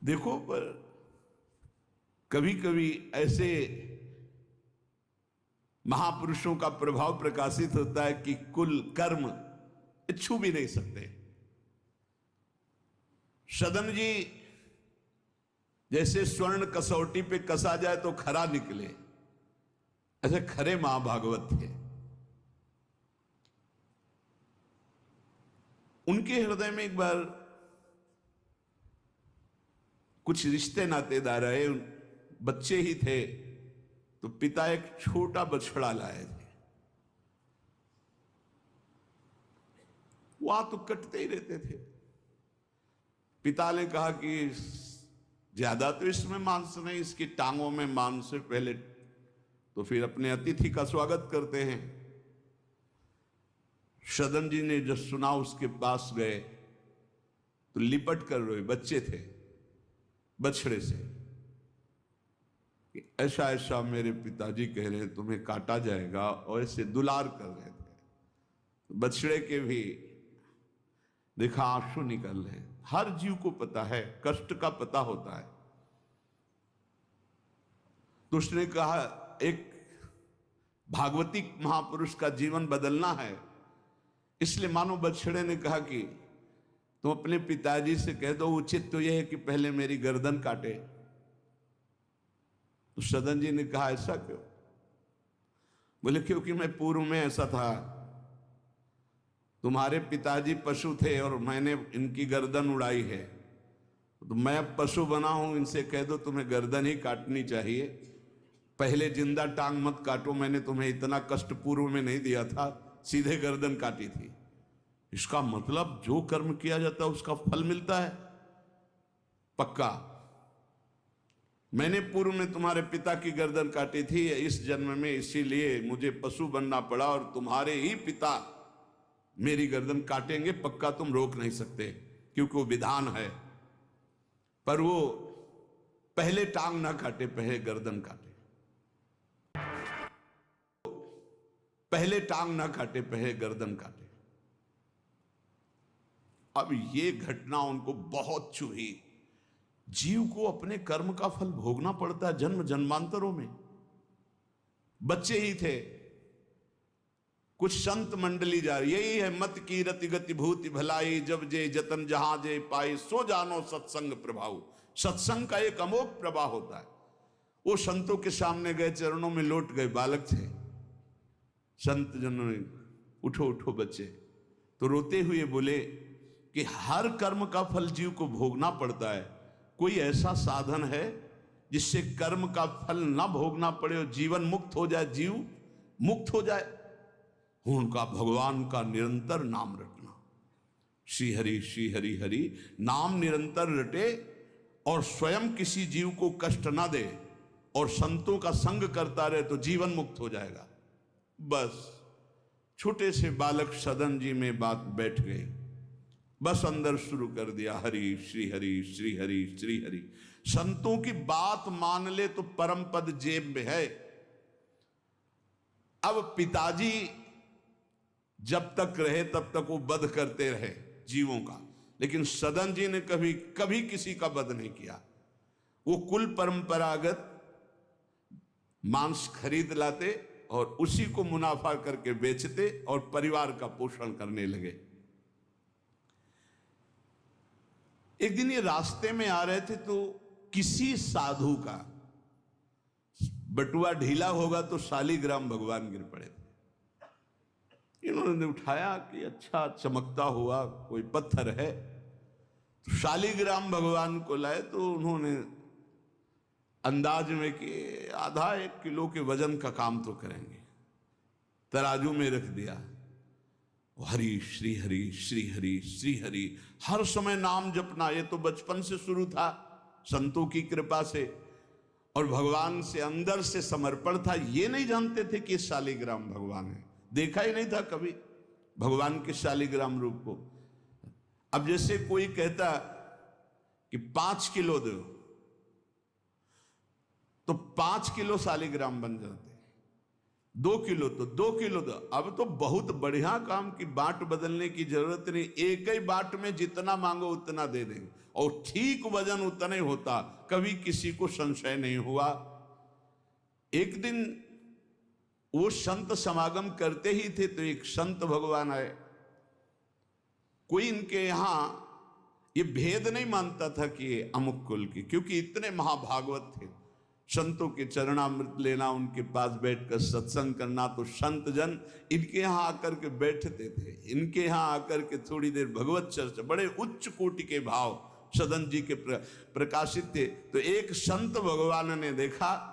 देखो, पर कभी कभी ऐसे महापुरुषों का प्रभाव प्रकाशित होता है कि कुल कर्म छू भी नहीं सकते। सदन जी जैसे स्वर्ण कसौटी पे कसा जाए तो खरा निकले, ऐसे खरे महाभागवत थे। उनके हृदय में एक बार कुछ रिश्ते नातेदार आए, बच्चे ही थे, तो पिता एक छोटा बछड़ा लाए थे। वहां तो कटते ही रहते थे। पिता ने कहा कि ज्यादा तो इसमें मांस नहीं, इसकी टांगों में मांस है, पहले तो फिर अपने अतिथि का स्वागत करते हैं। सदन जी ने जब सुना उसके पास गए तो लिपट कर रोए, बच्चे थे, बछड़े से कि ऐसा ऐसा मेरे पिताजी कह रहे हैं तुम्हें काटा जाएगा, और ऐसे दुलार कर रहे थे। बछड़े के भी देखा आंसू निकल रहे। हर जीव को पता है, कष्ट का पता होता है। तो उसने कहा एक भागवती महापुरुष का जीवन बदलना है, इसलिए मानो बछड़े ने कहा कि तुम अपने पिताजी से कह दो, उचित तो यह है कि पहले मेरी गर्दन काटे। तो सदन जी ने कहा ऐसा क्यों? बोले क्योंकि मैं पूर्व में ऐसा था, तुम्हारे पिताजी पशु थे और मैंने इनकी गर्दन उड़ाई है, तो मैं अब पशु बना हूं, इनसे कह दो तुम्हें गर्दन ही काटनी चाहिए, पहले जिंदा टांग मत काटो, मैंने तुम्हें इतना कष्ट पूर्व में नहीं दिया था, सीधे गर्दन काटी थी। इसका मतलब जो कर्म किया जाता है उसका फल मिलता है पक्का। मैंने पूर्व में तुम्हारे पिता की गर्दन काटी थी इस जन्म में, इसीलिए मुझे पशु बनना पड़ा, और तुम्हारे ही पिता मेरी गर्दन काटेंगे पक्का, तुम रोक नहीं सकते क्योंकि वो विधान है। पर वो पहले टांग ना काटे, पहले गर्दन काटे, पहले टांग ना काटे, पहले गर्दन काटे। अब ये घटना उनको बहुत छुई। जीव को अपने कर्म का फल भोगना पड़ता है जन्म जन्मांतरों में। बच्चे ही थे, कुछ संत मंडली जा रही, यही है मत की रति गति भूति भलाई, जब जे जतन जहां जे पाई, सो जानो सत्संग प्रभाव। सत्संग का एक अमोघ प्रवाह होता है। वो संतों के सामने गए, चरणों में लौट गए, बालक थे। संत जनों ने उठो उठो बच्चे, तो रोते हुए बोले कि हर कर्म का फल जीव को भोगना पड़ता है, कोई ऐसा साधन है जिससे कर्म का फल ना भोगना पड़े और जीवन मुक्त हो जाए, जीव मुक्त हो जाए? उनका भगवान का निरंतर नाम रटना, श्री हरि हरि नाम निरंतर रटे और स्वयं किसी जीव को कष्ट ना दे और संतों का संग करता रहे तो जीवन मुक्त हो जाएगा। बस छोटे से बालक सदन जी में बात बैठ गई, बस अंदर शुरू कर दिया हरि श्री हरि श्री हरि श्री हरि। संतों की बात मान ले तो परम पद जेब में है। अब पिताजी जब तक रहे तब तक वो वध करते रहे जीवों का, लेकिन सदन जी ने कभी कभी किसी का वध नहीं किया। वो कुल परंपरागत मांस खरीद लाते और उसी को मुनाफा करके बेचते और परिवार का पोषण करने लगे। एक दिन ये रास्ते में आ रहे थे तो किसी साधु का बटुआ ढीला होगा तो शालिग्राम भगवान गिर पड़े थे। इन्होंने उठाया कि अच्छा चमकता हुआ कोई पत्थर है, तो शालिग्राम भगवान को लाए, तो उन्होंने अंदाज में कि आधा 1 किलो के वजन का काम तो करेंगे, तराजू में रख दिया। हरि श्री हरि श्री हरि श्री हरि, हर समय नाम जपना, ये तो बचपन से शुरू था संतों की कृपा से, और भगवान से अंदर से समर्पण था। ये नहीं जानते थे कि शालिग्राम भगवान है, देखा ही नहीं था कभी भगवान के शालिग्राम रूप को। अब जैसे कोई कहता कि 5 किलो दो तो 5 किलो शालिग्राम बन जाते, 2 किलो तो 2 किलो दो। अब तो बहुत बढ़िया काम की बाट बदलने की जरूरत नहीं, एक ही बाट में जितना मांगो उतना दे देंगे और ठीक वजन उतना ही होता, कभी किसी को संशय नहीं हुआ। एक दिन वो संत समागम करते ही थे तो एक संत भगवान आए। कोई इनके यहां ये भेद नहीं मानता था कि ये अमुक कुल की, क्योंकि इतने महाभागवत थे। संतों के चरणामृत लेना, उनके पास बैठकर सत्संग करना, तो संत जन इनके यहाँ आकर के बैठते थे, इनके यहाँ आकर के थोड़ी देर भगवत चर्चा, बड़े उच्च कोटि के भाव सदन जी के प्रकाशित थे। तो एक संत भगवान ने देखा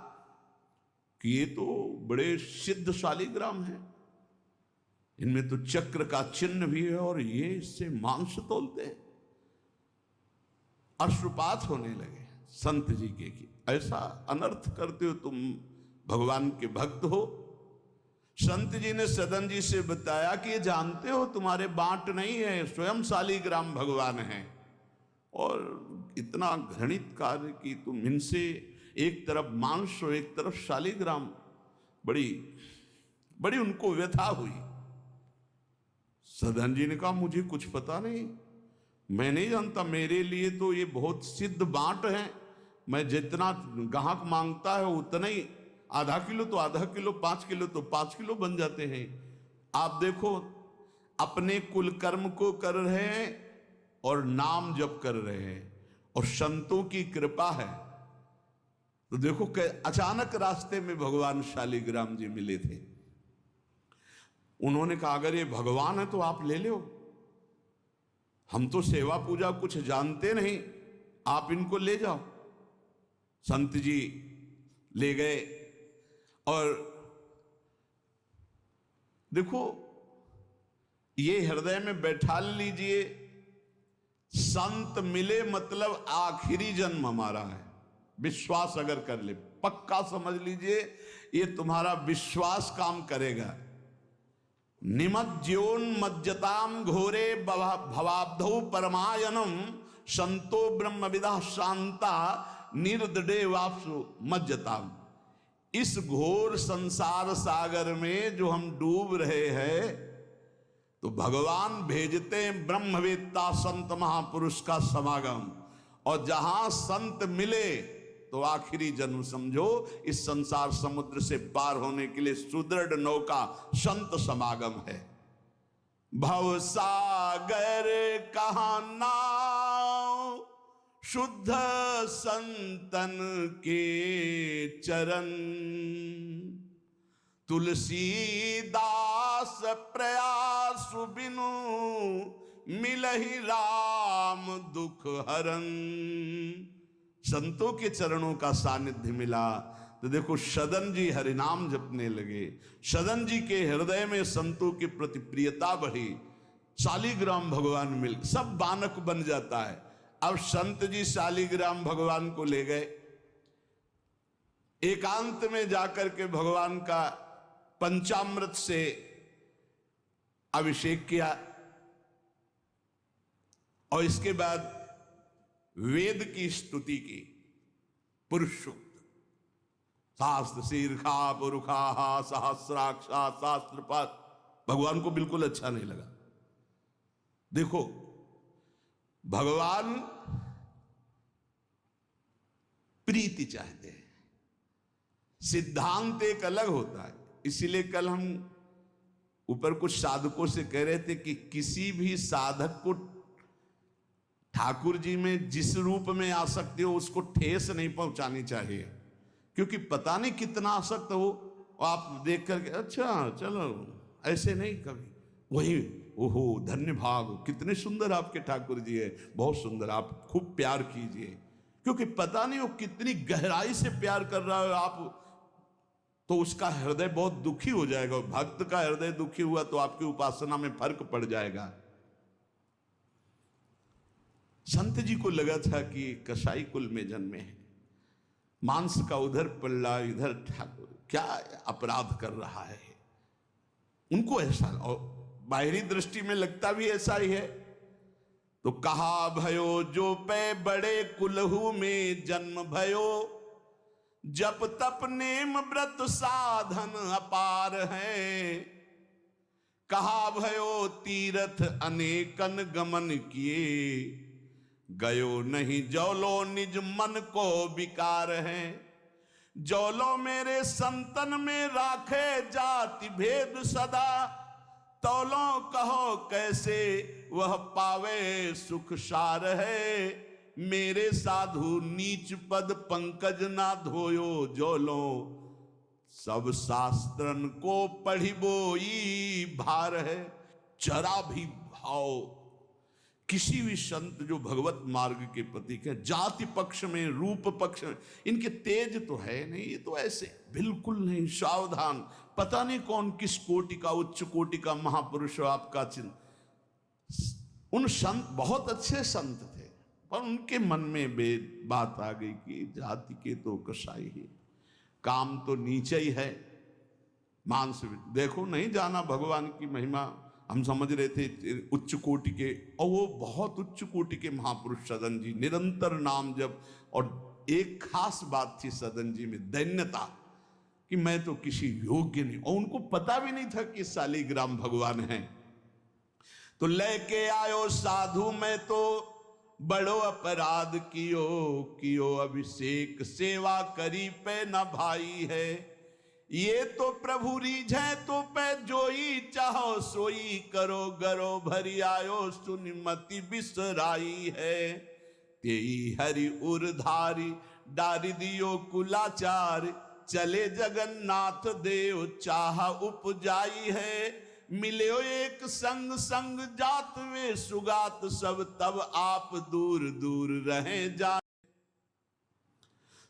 कि ये तो बड़े सिद्ध शालिग्राम है, इनमें तो चक्र का चिन्ह भी है और ये इससे मांस तोलते हैं। अश्रुपात होने लगे संत जी के कि ऐसा अनर्थ करते हो तुम, भगवान के भक्त हो। संत जी ने सदन जी से बताया कि ये जानते हो तुम्हारे बांट नहीं है, स्वयं शालिग्राम भगवान है, और इतना घृणित कार्य कि तुम इनसे एक तरफ मांस और एक तरफ शालिग्राम, बड़ी बड़ी उनको व्यथा हुई। सदन जी ने कहा मुझे कुछ पता नहीं, मैं नहीं जानता, मेरे लिए तो ये बहुत सिद्ध बांट है, मैं जितना ग्राहक मांगता है उतना ही, आधा किलो तो आधा किलो, 5 किलो तो 5 किलो बन जाते हैं। आप देखो अपने कुल कर्म को कर रहे हैं और नाम जप कर रहे हैं और संतों की कृपा है। तो देखो अचानक रास्ते में भगवान शालिग्राम जी मिले थे। उन्होंने कहा अगर ये भगवान है तो आप ले लो, हम तो सेवा पूजा कुछ जानते नहीं, आप इनको ले जाओ। संत जी ले गए और देखो ये हृदय में बैठा लीजिए, संत मिले मतलब आखिरी जन्म हमारा है। विश्वास अगर कर ले, पक्का समझ लीजिए ये तुम्हारा विश्वास काम करेगा। निमज्जोन्मज्जताम घोरे भवाब्धौ परमायनम संतो ब्रह्मविदा शांता निर्दडे वापसु मज्जताम। इस घोर संसार सागर में जो हम डूब रहे हैं, तो भगवान भेजते हैं ब्रह्मवेत्ता संत महापुरुष का समागम, और जहां संत मिले तो आखिरी जन्म समझो इस संसार समुद्र से पार होने के लिए सुदृढ़ नौका संत समागम है। भव सागर कहाँ नाव, शुद्ध संतन के चरण, तुलसीदास प्रयास बिनु मिलहि राम दुख हरन। संतों के चरणों का सानिध्य मिला तो देखो सदन जी हरिनाम जपने लगे, सदन जी के हृदय में संतों के प्रति प्रियता बढ़ी, शालिग्राम भगवान मिल, सब बानक बन जाता है। अब संत जी शालिग्राम भगवान को ले गए, एकांत में जाकर के भगवान का पंचामृत से अभिषेक किया और इसके बाद वेद की स्तुति की, पुरुष सूक्त, शास्त्र शीर्षा पुरुखा सहस्राक्षा शास्त्रपात। भगवान को बिल्कुल अच्छा नहीं लगा। देखो भगवान प्रीति चाहते हैं, सिद्धांत एक अलग होता है। इसीलिए कल हम ऊपर कुछ साधकों से कह रहे थे कि किसी भी साधक को ठाकुर जी में जिस रूप में आसक्ति हो उसको ठेस नहीं पहुंचानी चाहिए, क्योंकि पता नहीं कितना आसक्त हो, आप देख करके अच्छा चलो, ऐसे नहीं कभी वही ओहो धन्य भाग, कितने सुंदर आपके ठाकुर जी है, बहुत सुंदर, आप खूब प्यार कीजिए, क्योंकि पता नहीं वो कितनी गहराई से प्यार कर रहा है आप, तो उसका हृदय बहुत दुखी हो जाएगा। भक्त का हृदय दुखी हुआ तो आपकी उपासना में फर्क पड़ जाएगा। संत जी को लगा था कि कसाई कुल में जन्मे हैं, मांस का उधर पल्ला इधर ठाकुर, क्या अपराध कर रहा है, उनको ऐसा, और बाहरी दृष्टि में लगता भी ऐसा ही है। तो कहा भयो जो पे बड़े कुलहू में जन्म भयो, जप तप नेम व्रत साधन अपार है। कहा भयो तीर्थ अनेकन गमन किए, गयो नहीं जौलो निज मन को विकार है। जौलो मेरे संतन में राखे जाति भेद सदा, तौलो कहो कैसे वह पावे सुख सार है। मेरे साधु नीच पद पंकज ना धोयो, जौलो सब शास्त्रन को पढ़िबोई भार है। जरा भी भाव किसी भी संत जो भगवत मार्ग के प्रतीक है, जाति पक्ष में रूप पक्ष में इनके तेज तो है नहीं, ये तो ऐसे बिल्कुल नहीं, सावधान। पता नहीं कौन किस कोटि का, उच्च कोटि का महापुरुष आपका चिन्ह। उन संत बहुत अच्छे संत थे, पर उनके मन में बात आ गई कि जाति के तो कसाई ही, काम तो नीचे ही है, मांस। देखो नहीं जाना भगवान की महिमा, हम समझ रहे थे उच्च कोटि के, और वो बहुत उच्च कोटि के महापुरुष सदन जी, निरंतर नाम जप। और एक खास बात थी सदन जी में, दैन्यता, कि मैं तो किसी योग्य नहीं, और उनको पता भी नहीं था कि शालिग्राम भगवान हैं। तो लेके आयो साधु, मैं तो बड़ो अपराध कियो अभिषेक, सेवा करी पे न भाई है। ये तो प्रभु रीझे तो पे जोई, चाहो सोई करो गरो भरी आयो, सुनिमति बिसराई है। तेई हरि उरधारी डारी दियो कुलाचार, चले जगन्नाथ देव चाह उपजाई है। मिलो एक संग संग जात वे सुगात, सब तब आप दूर दूर रहे जा।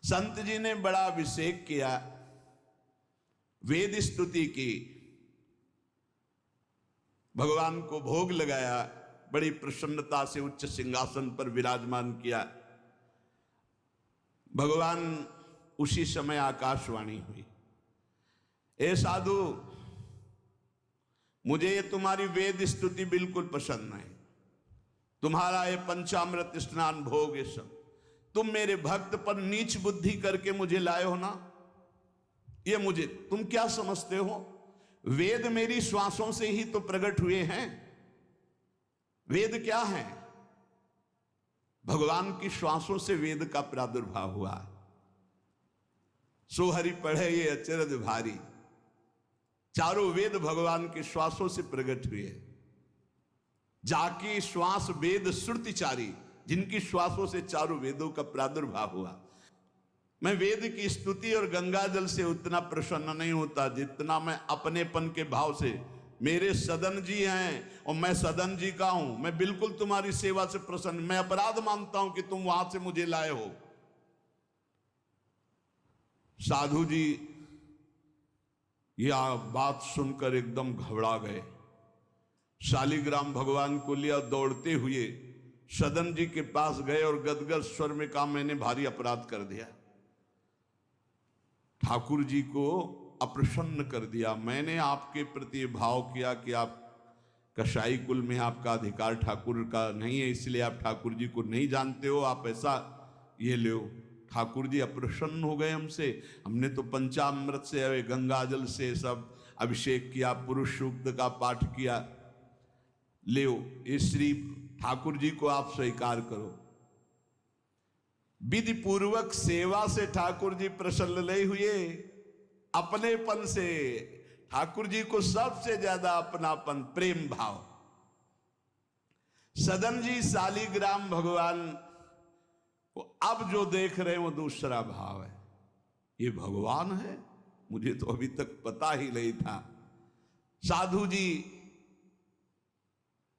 संत जी ने बड़ा अभिषेक किया, वेद स्तुति की, भगवान को भोग लगाया, बड़ी प्रसन्नता से उच्च सिंहासन पर विराजमान किया। भगवान उसी समय आकाशवाणी हुई, ए साधु, मुझे ये तुम्हारी वेद स्तुति बिल्कुल पसंद नहीं, तुम्हारा ये पंचामृत स्नान भोग, ये सब तुम मेरे भक्त पर नीच बुद्धि करके मुझे लाए हो ना। ये मुझे तुम क्या समझते हो, वेद मेरी श्वासों से ही तो प्रकट हुए हैं। वेद क्या है? भगवान की श्वासों से वेद का प्रादुर्भाव हुआ। सो हरि पढ़े ये अचरज भारी, चारों वेद भगवान के श्वासों से प्रकट हुए। जाकी श्वास वेद श्रुतिचारी, जिनकी श्वासों से चारों वेदों का प्रादुर्भाव हुआ। मैं वेद की स्तुति और गंगा जल से उतना प्रसन्न नहीं होता जितना मैं अपनेपन के भाव से, मेरे सदन जी हैं और मैं सदन जी का हूं, मैं बिल्कुल तुम्हारी सेवा से प्रसन्न। मैं अपराध मानता हूं कि तुम वहां से मुझे लाए हो। साधु जी यह बात सुनकर एकदम घबरा गए। शालिग्राम भगवान को लिया, दौड़ते हुए सदन जी के पास गए और गदगद स्वर में कहा, मैंने भारी अपराध कर दिया, ठाकुर जी को अप्रसन्न कर दिया। मैंने आपके प्रति भाव किया कि आप कसाई कुल में आपका अधिकार ठाकुर का नहीं है, इसलिए आप ठाकुर जी को नहीं जानते हो, आप ऐसा ये लो। ठाकुर जी अप्रसन्न हो गए हमसे। हमने तो पंचामृत से, गंगा जल से सब अभिषेक किया, पुरुष सूक्त का पाठ किया, ले इस श्री ठाकुर जी को आप स्वीकार करो। विधि पूर्वक सेवा से ठाकुर जी प्रसन्न नहीं हुए, अपनेपन से। ठाकुर जी को सबसे ज्यादा अपनापन, प्रेम भाव। सदन जी शालिग्राम भगवान को अब जो देख रहे हैं वो दूसरा भाव है। ये भगवान है, मुझे तो अभी तक पता ही नहीं था। साधु जी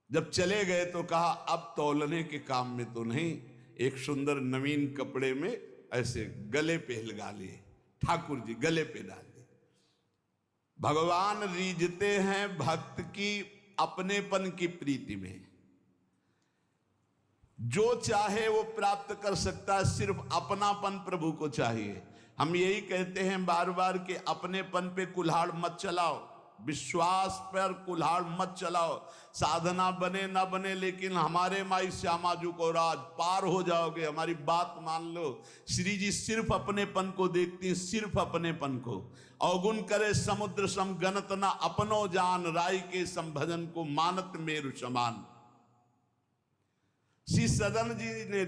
जब चले गए तो कहा, अब तौलने के काम में तो नहीं, एक सुंदर नवीन कपड़े में ऐसे गले पे लगा लिए, ठाकुर जी गले पे डाल दिए। भगवान रीझते हैं भक्त की अपनेपन की प्रीति में। जो चाहे वो प्राप्त कर सकता है, सिर्फ अपनापन प्रभु को चाहिए। हम यही कहते हैं बार बार कि अपनेपन पे कुल्हाड़ मत चलाओ। विश्वास पर कुल्हाड़ मत चलाओ। साधना बने ना बने, लेकिन हमारे माई श्यामाजू को राज पार हो जाओगे। हमारी बात मान लो। श्री जी सिर्फ अपनेपन को देखती, सिर्फ अपनेपन को। अवगुण करे समुद्र सम गणत ना अपनो जान, राय के संभजन को मानत मेरु समान। श्री सदन जी ने